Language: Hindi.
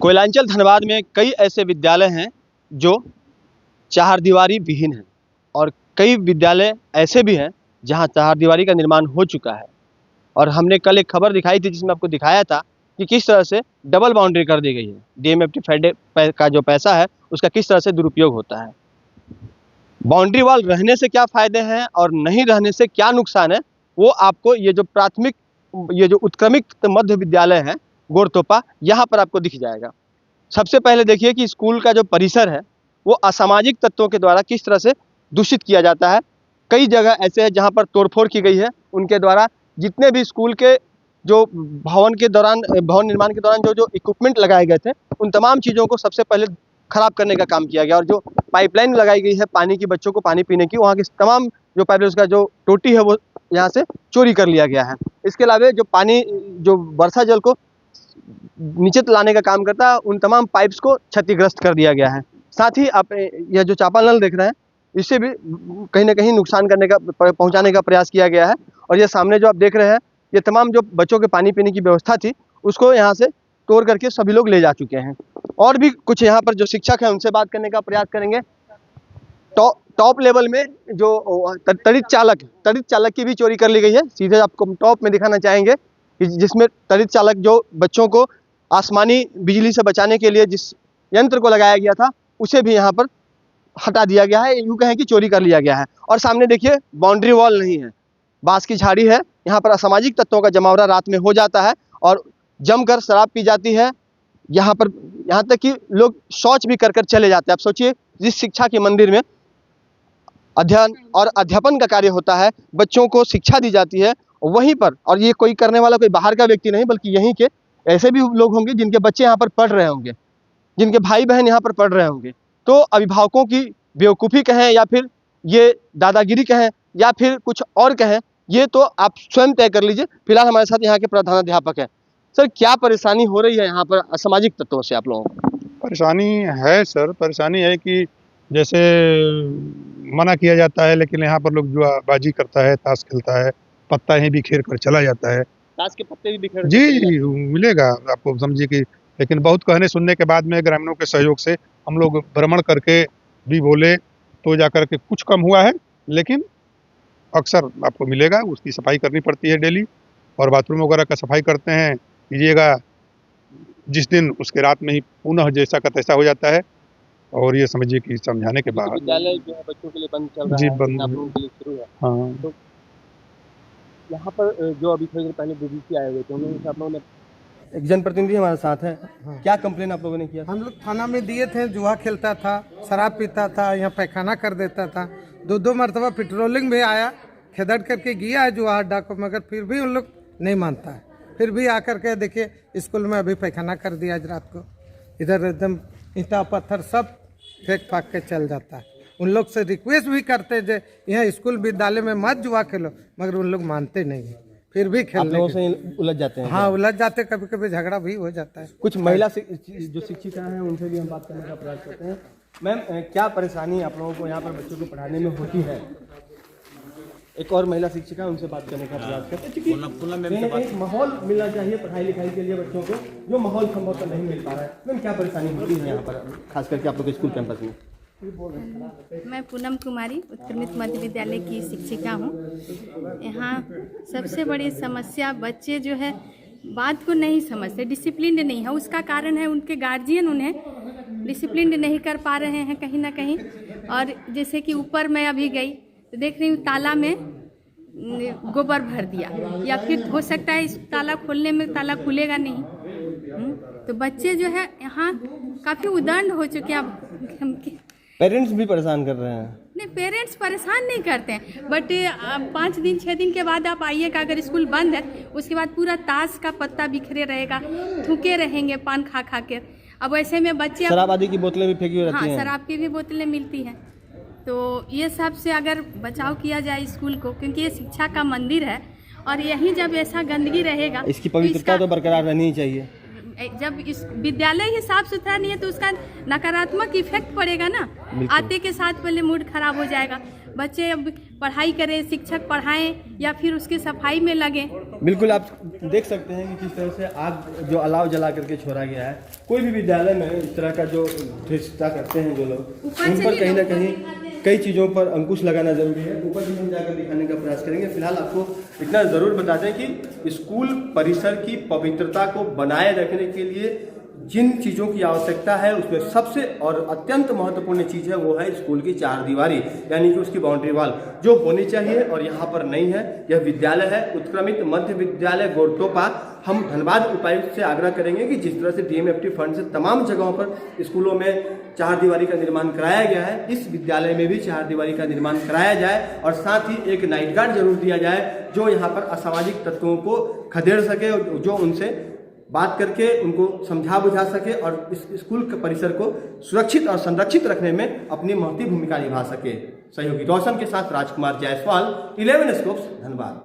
कोयलांचल धनबाद में कई ऐसे विद्यालय हैं जो चारदीवारी विहीन हैं और कई विद्यालय ऐसे भी हैं जहां चारदीवारी का निर्माण हो चुका है। और हमने कल एक खबर दिखाई थी जिसमें आपको दिखाया था कि किस तरह से डबल बाउंड्री कर दी गई है। डीएमएफटी फंड का जो पैसा है उसका किस तरह से दुरुपयोग होता है। बाउंड्री वॉल रहने से क्या फ़ायदे हैं और नहीं रहने से क्या नुकसान है, वो आपको ये जो उत्क्रमित मध्य विद्यालय है गोरतोपा, यहाँ पर आपको दिख जाएगा। सबसे पहले देखिए कि स्कूल का जो परिसर है वो असामाजिक तत्वों के द्वारा किस तरह से दूषित किया जाता है। कई जगह ऐसे है जहाँ पर तोड़फोड़ की गई है। उनके द्वारा जितने भी स्कूल के जो भवन निर्माण के दौरान जो इक्विपमेंट लगाए गए थे उन तमाम चीज़ों को सबसे पहले ख़राब करने का काम किया गया। और जो पाइपलाइन लगाई गई है पानी की, बच्चों को पानी पीने की, वहाँ की तमाम जो पाइपलाइन उसका जो टोटी है वो यहाँ से चोरी कर लिया गया है। इसके अलावा जो पानी जो वर्षा जल को नीचे लाने का काम करता है उन तमाम पाइप्स को क्षतिग्रस्त कर दिया गया है। साथ ही आप यह जो चापानल देख रहे हैं इससे भी कहीं ना कहीं नुकसान पहुंचाने का प्रयास किया गया है। और ये सामने जो आप देख रहे हैं ये तमाम जो बच्चों के पानी पीने की व्यवस्था थी उसको यहाँ से तोड़ करके सभी लोग ले जा चुके हैं। और भी कुछ यहाँ पर जो शिक्षक हैं उनसे बात करने का प्रयास करेंगे। टॉप लेवल में जो तड़ित चालक की भी चोरी कर ली गई है। सीधे आपको टॉप में दिखाना चाहेंगे जिसमें तड़ित चालक जो बच्चों को आसमानी बिजली से बचाने के लिए जिस यंत्र को लगाया गया था उसे भी यहाँ पर हटा दिया गया है। यूँ कहें कि चोरी कर लिया गया है। और सामने देखिए बाउंड्री वॉल नहीं है, बांस की झाड़ी है। यहाँ पर असामाजिक तत्वों का जमावड़ा रात में हो जाता है और जमकर शराब पी जाती है। यहाँ तक कि लोग शौच भी कर चले जाते हैं। आप सोचिए जिस शिक्षा के मंदिर में अध्ययन और अध्यापन का कार्य होता है, बच्चों को शिक्षा दी जाती है, वहीं पर, और ये कोई करने वाला कोई बाहर का व्यक्ति नहीं बल्कि यहीं के ऐसे भी लोग होंगे जिनके बच्चे यहाँ पर पढ़ रहे होंगे, जिनके भाई बहन यहाँ पर पढ़ रहे होंगे। तो अभिभावकों की बेवकूफ़ी कहें या फिर ये दादागिरी कहें या फिर कुछ और कहें, ये तो आप स्वयं तय कर लीजिए। फिलहाल हमारे साथ यहाँ के प्रधानाध्यापक हैं। सर, क्या परेशानी हो रही है यहाँ पर असामाजिक तत्वों से आप लोगों को? परेशानी है सर, परेशानी है कि जैसे मना किया जाता है लेकिन यहाँ पर लोग जुआबाजी करता है, ताश खेलता है, पत्ता ही बिखेर कर चला जाता है। ताश के पत्ते भी बिखर जी मिलेगा आपको, समझिए कि। लेकिन बहुत कहने सुनने के बाद में ग्रामीणों के सहयोग से हम लोग भ्रमण करके भी बोले तो जाकर के कुछ कम हुआ है। लेकिन अक्सर आपको मिलेगा, उसकी सफाई करनी पड़ती है डेली। और बाथरूम वगैरह का सफाई करते हैं, कीजिएगा जिस दिन उसके रात में ही पुनः जैसा का तैसा हो जाता है। और ये समझिए कि समझाने के बाद विद्यालय जो है बच्चों के लिए बंद चल रहा जी है, बंद के लिए शुरू है। हाँ। तो यहाँ पर जो अभी थोड़ी देर पहले डीडीसी आए हुए थे उन्होंने आप लोगों ने, एक जनप्रतिनिधि हमारे साथ है। हाँ। क्या कंप्लेन आप लोगों ने किया? हम लोग थाना में दिए थे, जुआ खेलता था, शराब पीता था, यहाँ पैखाना कर देता था। 2 मरतबा पेट्रोलिंग भी आया, खेदड़ करके गया है जुआ अड्डा को, मगर फिर भी उन लोग नहीं मानता है। फिर भी आकर के देखिए स्कूल में अभी पैखाना कर दिया आज रात को। इधर एकदम ईंटा पत्थर सब फेंक फाक के चल जाता है। उन लोग से रिक्वेस्ट भी करते जो यहाँ स्कूल विद्यालय में मत जुआ खेलो, मगर उन लोग मानते नहीं है, फिर भी खेलने से उलझ जाते हैं। हाँ, उलझ जाते, कभी कभी झगड़ा भी हो जाता है। कुछ महिला जो शिक्षिका हैं उनसे भी हम बात करने का प्रयास करते हैं। मैम, क्या परेशानी आप लोगों को यहाँ पर बच्चों को पढ़ाने में होती है? एक और महिला शिक्षिका, उनसे बात करने का प्रयास करते हैं। एक माहौल मिलना चाहिए पढ़ाई लिखाई के लिए बच्चों को, जो माहौल संभवतः नहीं मिल पा रहा है। मैम, क्या परेशानी होती है यहाँ पर खास करके आप लोग के स्कूल कैंपस में? मैं पूनम कुमारी उत्क्रमित मध्य विद्यालय की शिक्षिका हूँ। यहाँ सबसे बड़ी समस्या बच्चे जो है बात को नहीं समझते, डिसिप्लिन नहीं है। उसका कारण है उनके गार्जियन उन्हें डिसिप्लिन नहीं कर पा रहे हैं कहीं ना कहीं। और जैसे कि ऊपर मैं अभी गई तो देख रही हूँ ताला में गोबर भर दिया, या फिर हो सकता है इस ताला खोलने में ताला खुलेगा नहीं। तो बच्चे जो है यहाँ काफ़ी उदंड हो चुके हैं। पेरेंट्स भी परेशान कर रहे हैं? नहीं, पेरेंट्स परेशान नहीं करते हैं, बट 5 दिन 6 दिन के बाद आप आइएगा, अगर स्कूल बंद है उसके बाद पूरा ताश का पत्ता बिखरे रहेगा, थूके रहेंगे पान खा खा के। अब ऐसे में बच्चे शराब आदि की बोतलें भी फेंकी हुई रहती हैं। हाँ, शराब की भी बोतलें मिलती हैं। तो ये सब से अगर बचाव किया जाए स्कूल को, क्योंकि ये शिक्षा का मंदिर है और यहीं जब ऐसा गंदगी रहेगा, इसकी पवित्रता तो बरकरार रहनी चाहिए। जब इस विद्यालय ही साफ सुथरा नहीं है तो उसका नकारात्मक इफेक्ट पड़ेगा ना। आते के साथ पहले मूड खराब हो जाएगा। बच्चे अब पढ़ाई करें, शिक्षक पढ़ाएं या फिर उसकी सफाई में लगें। बिल्कुल, आप देख सकते हैं कि किस तरह से आग जो अलाव जला करके छोड़ा गया है। कोई भी विद्यालय में इस तरह का जो धृष्टता करते हैं जो लोग, उन पर कहीं ना कहीं कई चीज़ों पर अंकुश लगाना जरूरी है। ऊपर भी हम जाकर दिखाने का प्रयास करेंगे। फिलहाल आपको इतना ज़रूर बता दें कि स्कूल परिसर की पवित्रता को बनाए रखने के लिए जिन चीज़ों की आवश्यकता है उसमें सबसे और अत्यंत महत्वपूर्ण चीज़ है वो है स्कूल की चार दीवारी, यानी कि उसकी बाउंड्री वॉल जो होनी चाहिए और यहाँ पर नहीं है। यह विद्यालय है उत्क्रमित मध्य विद्यालय गोरटोपा। हम धनबाद उपायुक्त से आग्रह करेंगे कि जिस तरह से डीएमएफटी फंड से तमाम जगहों पर स्कूलों में चार दीवारी का निर्माण कराया गया है, इस विद्यालय में भी चार दीवारी का निर्माण कराया जाए और साथ ही एक नाइट गार्ड जरूर दिया जाए जो यहाँ पर असामाजिक तत्वों को खदेड़ सके, जो उनसे बात करके उनको समझा बुझा सके और इस स्कूल के परिसर को सुरक्षित और संरक्षित रखने में अपनी महती भूमिका निभा सके। सहयोगी रोशन के साथ राजकुमार जायसवाल, 11 स्कोप्स, धनबाद।